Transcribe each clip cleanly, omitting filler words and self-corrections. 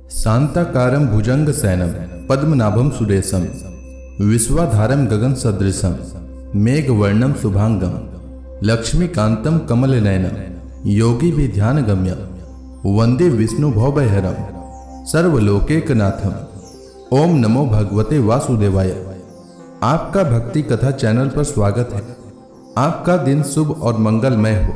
शांताकारं भुजंगशयनं पद्मनाभं सुरेशं विश्वाधारं गगनसदृशं मेघवर्णं शुभांगं लक्ष्मीकान्तं कमलनयनं योगिभिध्यानगम्यं वन्दे विष्णुभवभयहरं सर्वलोकैकनाथं। ओम नमो भगवते वासुदेवाय। आपका भक्ति कथा चैनल पर स्वागत है। आपका दिन शुभ और मंगलमय हो।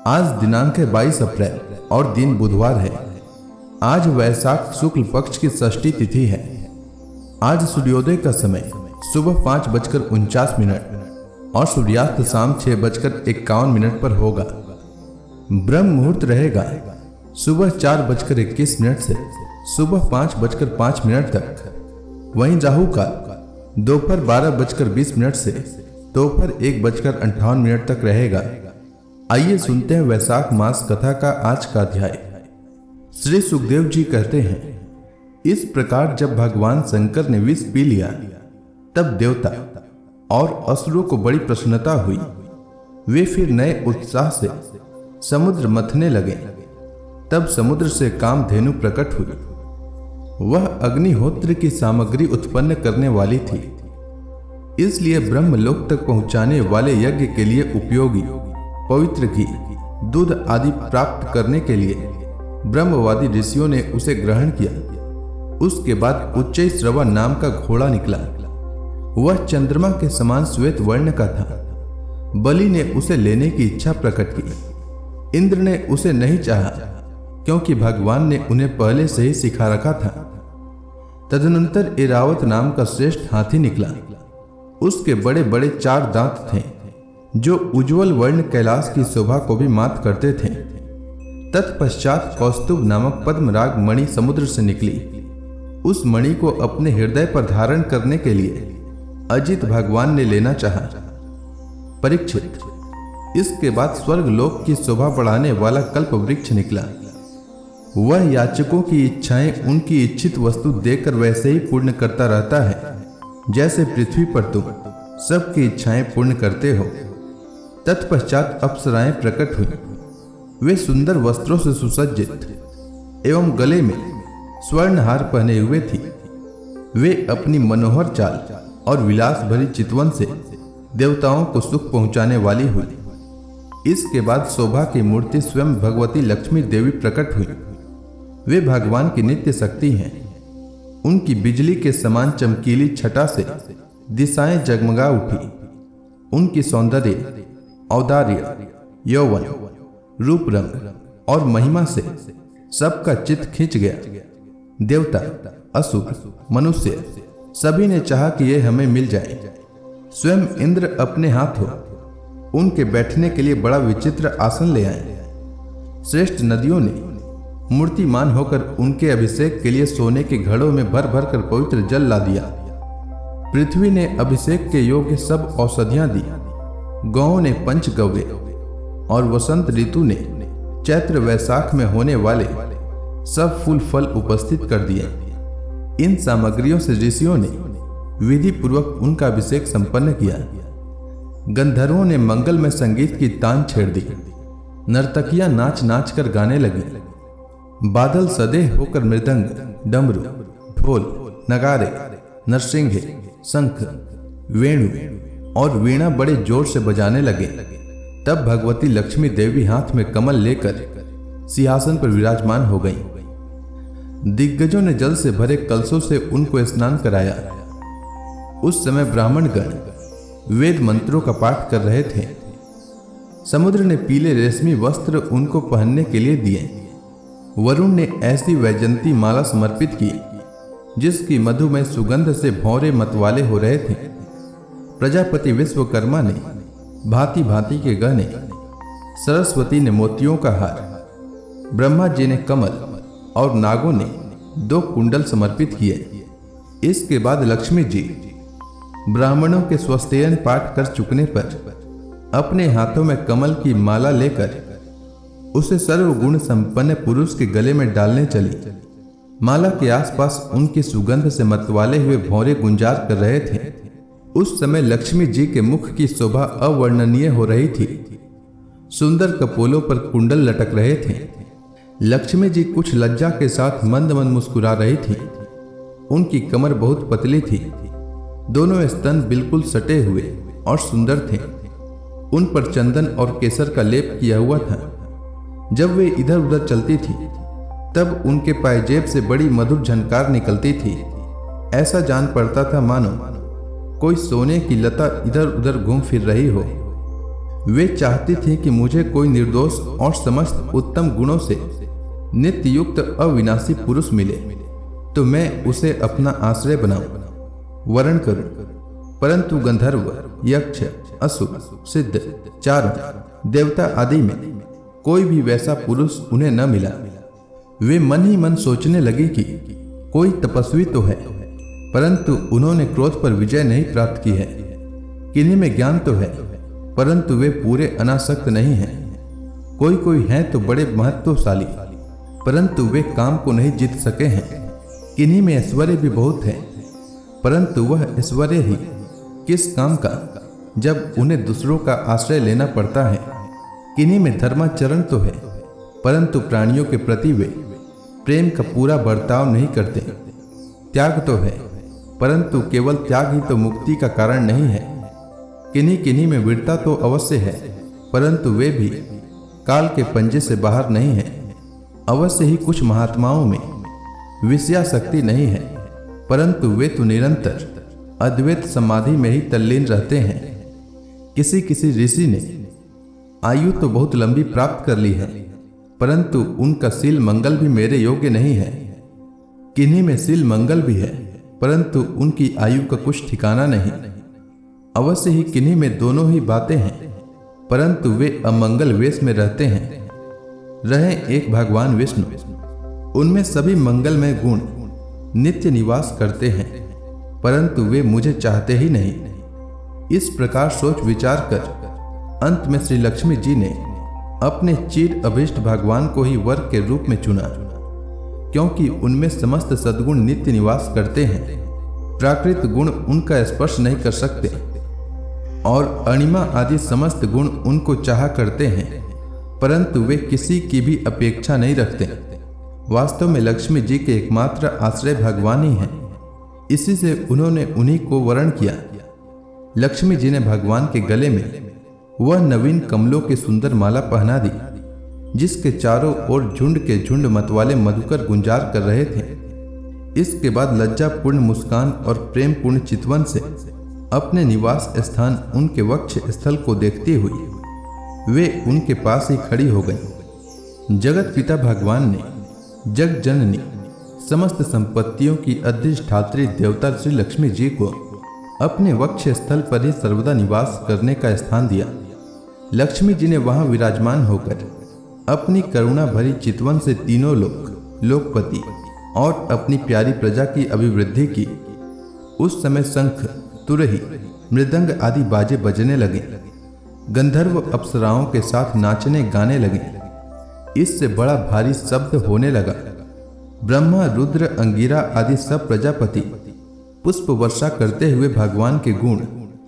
आज दिनांक है 22 अप्रैल और दिन बुधवार है। आज वैशाख शुक्ल पक्ष की षष्ठी तिथि है। आज सूर्योदय का समय सुबह 5:49 और सूर्यास्त शाम 6:51 पर होगा। ब्रह्म मुहूर्त रहेगा सुबह 4:21 से सुबह 5:05 तक। वहीं राहु काल दोपहर 12:20 से दोपहर 1:58 तक रहेगा। आइए सुनते हैं वैशाख मास कथा का आज का अध्याय। श्री सुखदेव जी कहते हैं, इस प्रकार जब भगवान शंकर ने विष पी लिया तब देवता और असुरों को बड़ी प्रसन्नता हुई। वे फिर नए उत्साह से समुद्र मथने लगे। तब समुद्र से कामधेनु प्रकट हुई। वह अग्निहोत्र की सामग्री उत्पन्न करने वाली थी, इसलिए ब्रह्मलोक तक पहुंचाने वाले यज्ञ के लिए उपयोगी पवित्र घी, दूध आदि प्राप्त करने के लिए ब्रह्मवादी ऋषियों ने उसे ग्रहण किया। उसके बाद उच्चैःश्रवा नाम का घोड़ा निकला। वह चंद्रमा के समान श्वेत वर्ण का था। बलि ने उसे लेने की इच्छा प्रकट की। इंद्र ने उसे नहीं चाहा, क्योंकि भगवान ने उन्हें पहले से ही सिखा रखा था। तदनंतर ऐरावत नाम का श्रेष्ठ हाथी निकला। उसके बड़े बड़े 4 दांत थे, जो उज्जवल वर्ण कैलाश की शोभा को भी मात करते थे। तत्पश्चात कौस्तुभ नामक पद्मराग मणि समुद्र से निकली। उस मणि को अपने हृदय पर धारण करने के लिए अजित भगवान ने लेना चाहा। परीक्षित, इसके बाद स्वर्ग लोक की शोभा बढ़ाने वाला कल्प वृक्ष निकला। वह याचकों की इच्छाएं उनकी इच्छित वस्तु देकर वैसे ही पूर्ण करता रहता है, जैसे पृथ्वी पर तुम सबकी इच्छाएं पूर्ण करते हो। तत्पश्चात अप्सराएं प्रकट हुई। वे सुंदर वस्त्रों से सुसज्जित एवं गले में स्वर्ण हार पहने हुए थी। वे अपनी मनोहर चाल और विलास भरी चितवन से देवताओं को सुख पहुंचाने वाली हुई। इसके बाद शोभा की मूर्ति स्वयं भगवती लक्ष्मी देवी प्रकट हुई। वे भगवान की नित्य शक्ति हैं। उनकी बिजली के समान चमकीली छटा से दिशाएं जगमगा उठी। उनकी सौंदर्य, औदार्य, यौवन, रूप रंग और महिमा से सबका चित्त खींच गया। देवता, असुर, मनुष्य सभी ने चाहा कि ये हमें मिल जाए। स्वयं इंद्र अपने हाथों उनके बैठने के लिए बड़ा विचित्र आसन ले आए। श्रेष्ठ नदियों ने मूर्तिमान होकर उनके अभिषेक के लिए सोने के घड़ों में भर भर कर पवित्र जल ला दिया। पृथ्वी ने अभिषेक के योग्य सब औषधियां दी। गौओं ने पंचगव्य और वसंत ऋतु ने चैत्र वैशाख में होने वाले सब फूल फल उपस्थित कर दिए। इन सामग्रियों से ऋषियों ने विधि पूर्वक उनका अभिषेक संपन्न किया। गंधर्वों ने मंगल में संगीत की तान छेड़ दी। नर्तकियां नाच नाच कर गाने लगी। बादल सदे होकर मृदंग, डमरू, ढोल, नगारे, नरसिंघे, शंख, वेणु और वीणा बड़े जोर से बजाने लगे। तब भगवती लक्ष्मी देवी हाथ में कमल लेकर सिंहासन पर विराजमान हो गईं। दिग्गजों ने जल से भरे कलशों से उनको स्नान कराया। उस समय ब्राह्मणगण वेद मंत्रों का पाठ कर रहे थे। समुद्र ने पीले रेशमी वस्त्र उनको पहनने के लिए दिए। वरुण ने ऐसी वैजंती माला समर्पित की, जिसकी मधुमय सुगंध से भौरे मतवाले हो रहे थे। प्रजापति विश्वकर्मा ने भांति भांति के गहने, सरस्वती ने मोतियों का हार, ब्रह्मा जी ने कमल और नागों ने 2 कुंडल समर्पित किए। इसके बाद लक्ष्मी जी ब्राह्मणों के स्वस्त्ययन पाठ कर चुकने पर अपने हाथों में कमल की माला लेकर उसे सर्वगुण संपन्न पुरुष के गले में डालने चली। माला के आसपास उनकी सुगंध से मतवाले हुए भौरे गुंजार कर रहे थे। उस समय लक्ष्मी जी के मुख की शोभा अवर्णनीय हो रही थी। सुंदर कपोलों पर कुंडल लटक रहे थे। लक्ष्मी जी कुछ लज्जा के साथ मंद मंद मुस्कुरा रही थी। उनकी कमर बहुत पतली थी। दोनों स्तन बिल्कुल सटे हुए और सुंदर थे। उन पर चंदन और केसर का लेप किया हुआ था। जब वे इधर उधर चलती थी तब उनके पायजेब से बड़ी मधुर झनकार निकलती थी। ऐसा जान पड़ता था मानो कोई सोने की लता इधर उधर घूम फिर रही हो। वे चाहती थी कि मुझे कोई निर्दोष और समस्त उत्तम गुणों से नित्य युक्त अविनाशी पुरुष मिले तो मैं उसे अपना आश्रय बनाऊं, वरण करूं। परंतु गंधर्व, यक्ष, असुर, सिद्ध, चारण, देवता आदि में कोई भी वैसा पुरुष उन्हें न मिला। वे मन ही मन सोचने लगी कि कोई तपस्वी तो है, परंतु उन्होंने क्रोध पर विजय नहीं प्राप्त की है। किन्हीं में ज्ञान तो है, परंतु वे पूरे अनासक्त नहीं हैं। कोई कोई हैं तो बड़े महत्वशाली, परंतु वे काम को नहीं जीत सके हैं। किन्हीं में ऐश्वर्य भी बहुत है, परंतु वह ऐश्वर्य ही किस काम का जब उन्हें दूसरों का आश्रय लेना पड़ता है। किन्हीं में धर्माचरण तो है, परंतु प्राणियों के प्रति वे प्रेम का पूरा बर्ताव नहीं करते। त्याग तो है, परंतु केवल त्याग ही तो मुक्ति का कारण नहीं है। किन्हीं किन्हीं में वीरता तो अवश्य है, परंतु वे भी काल के पंजे से बाहर नहीं है। अवश्य ही कुछ महात्माओं में विषयाशक्ति नहीं है, परंतु वे तो निरंतर अद्वैत समाधि में ही तल्लीन रहते हैं। किसी किसी ऋषि ने आयु तो बहुत लंबी प्राप्त कर ली है, परंतु उनका शील मंगल भी मेरे योग्य नहीं है। किन्हीं में शील मंगल भी है, परंतु उनकी आयु का कुछ ठिकाना नहीं। अवश्य ही किन्हीं में दोनों ही बातें हैं, परंतु वे अमंगल वेश में रहते हैं। रहे एक भगवान विष्णु, उनमें सभी मंगलमय गुण नित्य निवास करते हैं, परंतु वे मुझे चाहते ही नहीं। इस प्रकार सोच विचार कर अंत में श्री लक्ष्मी जी ने अपने चिर अभीष्ट भगवान को ही वर के रूप में चुना, क्योंकि उनमें समस्त सद्गुण नित्य निवास करते हैं। प्राकृत गुण उनका स्पर्श नहीं कर सकते और अणिमा आदि समस्त गुण उनको चाहा करते हैं, परंतु वे किसी की भी अपेक्षा नहीं रखते। वास्तव में लक्ष्मी जी के एकमात्र आश्रय भगवान ही हैं। इसी से उन्होंने उन्हीं को वरण किया। लक्ष्मी जी ने भगवान के गले में वह नवीन कमलों की सुंदर माला पहना दी, जिसके चारों ओर झुंड के झुंड मतवाले मधुकर गुंजार कर रहे थे। इसके बाद लज्जापूर्ण मुस्कान और प्रेम पूर्ण चितवन से अपने निवास स्थान उनके वक्ष स्थल को देखती हुई वे उनके पास ही खड़ी हो गईं। जगत पिता भगवान ने जग जननी समस्त संपत्तियों की अधिष्ठात्री देवता श्री लक्ष्मी जी को अपने वक्ष स्थल पर ही सर्वदा निवास करने का स्थान दिया। लक्ष्मी जी ने वहां विराजमान होकर अपनी करुणा भरी चितवन से तीनों लोक, लोकपति और अपनी प्यारी प्रजा की अभिवृद्धि की। उस समय शंख, तुरही, मृदंग आदि बाजे बजने लगे। गंधर्व अप्सराओं के साथ नाचने गाने लगे। इससे बड़ा भारी शब्द होने लगा। ब्रह्मा, रुद्र, अंगिरा आदि सब प्रजापति पुष्प वर्षा करते हुए भगवान के गुण,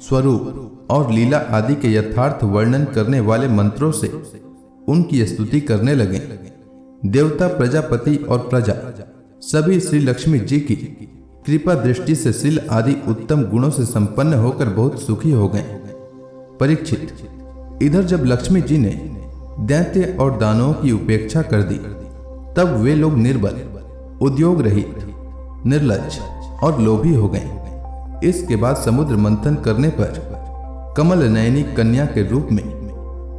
स्वरूप और लीला आदि के यथार्थ वर्णन करने वाले मंत्रों से उनकी स्तुति करने लगे। देवता, प्रजापति और प्रजा सभी श्री लक्ष्मी जी की कृपा दृष्टि से शील आदि उत्तम गुणों से संपन्न होकर बहुत सुखी हो गए। परीक्षित, इधर जब लक्ष्मी जी ने दैत्य और दानवों की उपेक्षा कर दी, तब वे लोग निर्बल, उद्योग रहित, निर्लज्ज और लोभी हो गए। इसके बाद समुद्र मंथन करने पर कमल नयनी कन्या के रूप में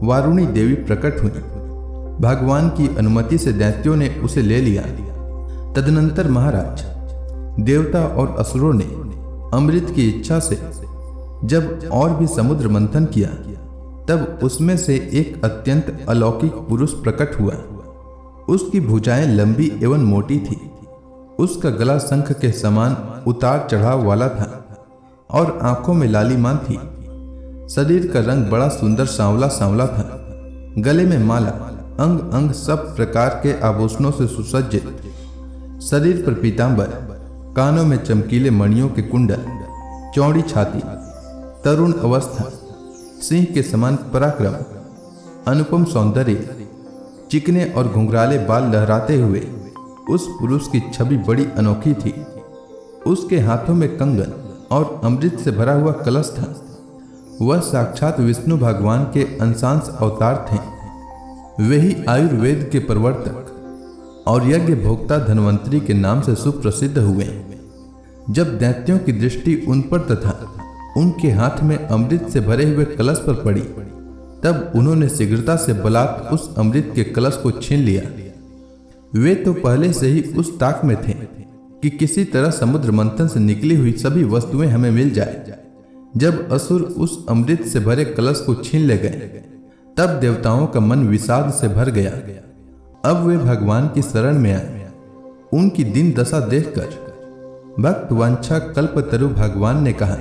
वारुणी देवी प्रकट हुई। भगवान की अनुमति से दैत्यों ने उसे ले लिया। तदनंतर महाराज, देवता और असुरों ने अमृत की इच्छा से जब और भी समुद्र मंथन किया, तब उसमें से एक अत्यंत अलौकिक पुरुष प्रकट हुआ। उसकी भुजाएं लंबी एवं मोटी थी। उसका गला शंख के समान उतार चढ़ाव वाला था और आंखों में लालीमान थी। शरीर का रंग बड़ा सुंदर सांवला सांवला था। गले में माला, अंग अंग सब प्रकार के आभूषणों से सुसज्जित, शरीर पर पीतांबर, कानों में चमकीले मणियों के कुंडल, चौड़ी छाती, तरुण अवस्था, सिंह के समान पराक्रम, अनुपम सौंदर्य, चिकने और घुंघराले बाल लहराते हुए उस पुरुष की छवि बड़ी अनोखी थी। उसके हाथों में कंगन और अमृत से भरा हुआ कलश था। वह साक्षात विष्णु भगवान के अंशांश अवतार थे। वे ही आयुर्वेद के प्रवर्तक और यज्ञ भोक्ता धन्वंतरी के नाम से सुप्रसिद्ध हुए। जब दैत्यों की दृष्टि उन पर तथा उनके हाथ में अमृत से भरे हुए कलश पर पड़ी, तब उन्होंने शीघ्रता से बलात् उस अमृत के कलश को छीन लिया। वे तो पहले से ही उस ताक में थे कि किसी तरह समुद्र मंथन से निकली हुई सभी वस्तुएं हमें मिल जाए। जब असुर उस अमृत से भरे कलश को छीन ले गए, तब देवताओं का मन विषाद से भर गया। अब वे भगवान की शरण में आए। उनकी दीन दशा देखकर भक्त वांछा कल्पतरु भगवान ने कहा,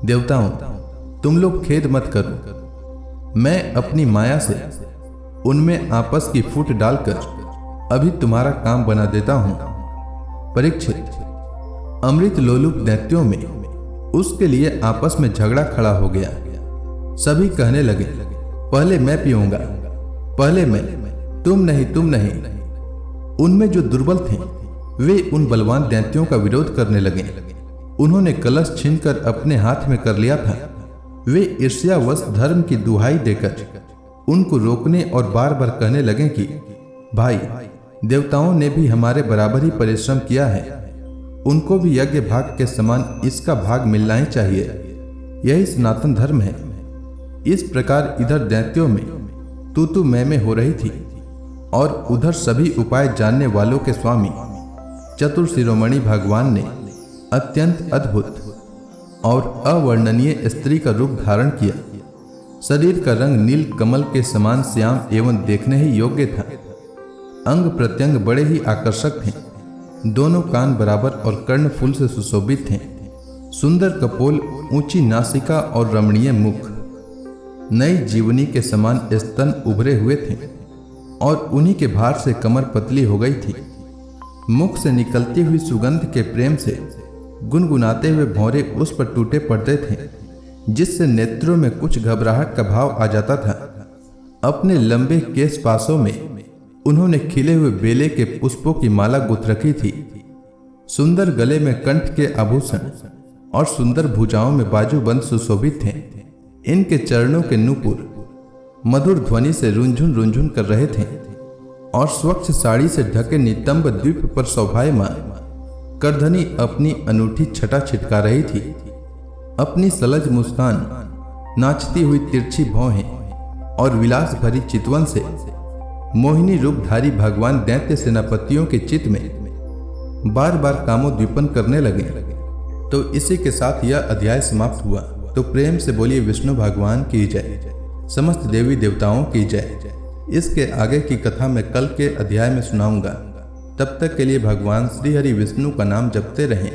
देवताओं, तुम लोग खेद मत करो। मैं अपनी माया से उनमें आपस की फूट डालकर अभी तुम्हारा काम बना देता हूं। परीक्षित, अमृत लोलुप दैत्यों में उसके लिए आपस में झगड़ा खड़ा हो गया। सभी कहने लगे, पहले मैं पीऊंगा, पहले मैं, तुम नहीं, तुम नहीं। उनमें जो दुर्बल थे वे उन बलवान दैत्यों का विरोध करने लगे। उन्होंने कलश छीनकर अपने हाथ में कर लिया था। वे ईर्ष्यावश धर्म की दुहाई देकर उनको रोकने और बार बार कहने लगे कि भाई, देवताओं ने भी हमारे बराबर ही परिश्रम किया है, उनको भी यज्ञ भाग के समान इसका भाग मिलना ही चाहिए। यही सनातन धर्म है। इस प्रकार इधर दैत्यों में तू मैं हो रही थी और उधर सभी उपाय जानने वालों के स्वामी चतुर शिरोमणि भगवान ने अत्यंत अद्भुत और अवर्णनीय स्त्री का रूप धारण किया। शरीर का रंग नील कमल के समान श्याम एवं देखने ही योग्य था। अंग प्रत्यंग बड़े ही आकर्षक थे। दोनों कान बराबर और कर्ण फूल से सुशोभित थे। सुंदर कपोल, ऊंची नासिका और रमणीय मुख, नई जीवनी के समान स्तन उभरे हुए थे और उन्हीं के भार से कमर पतली हो गई थी। मुख से निकलती हुई सुगंध के प्रेम से गुनगुनाते हुए भौरे उस पर टूटे पड़ते थे, जिससे नेत्रों में कुछ घबराहट का भाव आ जाता था। अपने लंबे केश पासों में उन्होंने खिले हुए बेले के पुष्पों की माला गुथ रखी थी। सुंदर गले में कंठ के आभूषण और सुंदर भुजाओं में बाजूबंद सुशोभित थे। इनके चरणों के नूपुर मधुर ध्वनि से रुंझुन रुंझुन कर रहे थे और स्वच्छ साड़ी से ढके नितंब द्वीप पर शोभायमान करधनी अपनी अनूठी छटा छिटका रही थी। अपनी सलज मुस्कान, नाचती हुई तिरछी भौहें और विलास भरी चितवन से मोहिनी रूपधारी भगवान दैत्य सेनापतियों के चित्त में बार बार कामोद्दीपन करने लगे। तो इसी के साथ यह अध्याय समाप्त हुआ। तो प्रेम से बोलिए विष्णु भगवान की जय, समस्त देवी देवताओं की जय। इसके आगे की कथा मैं कल के अध्याय में सुनाऊंगा। तब तक के लिए भगवान श्री हरि विष्णु का नाम जपते रहें।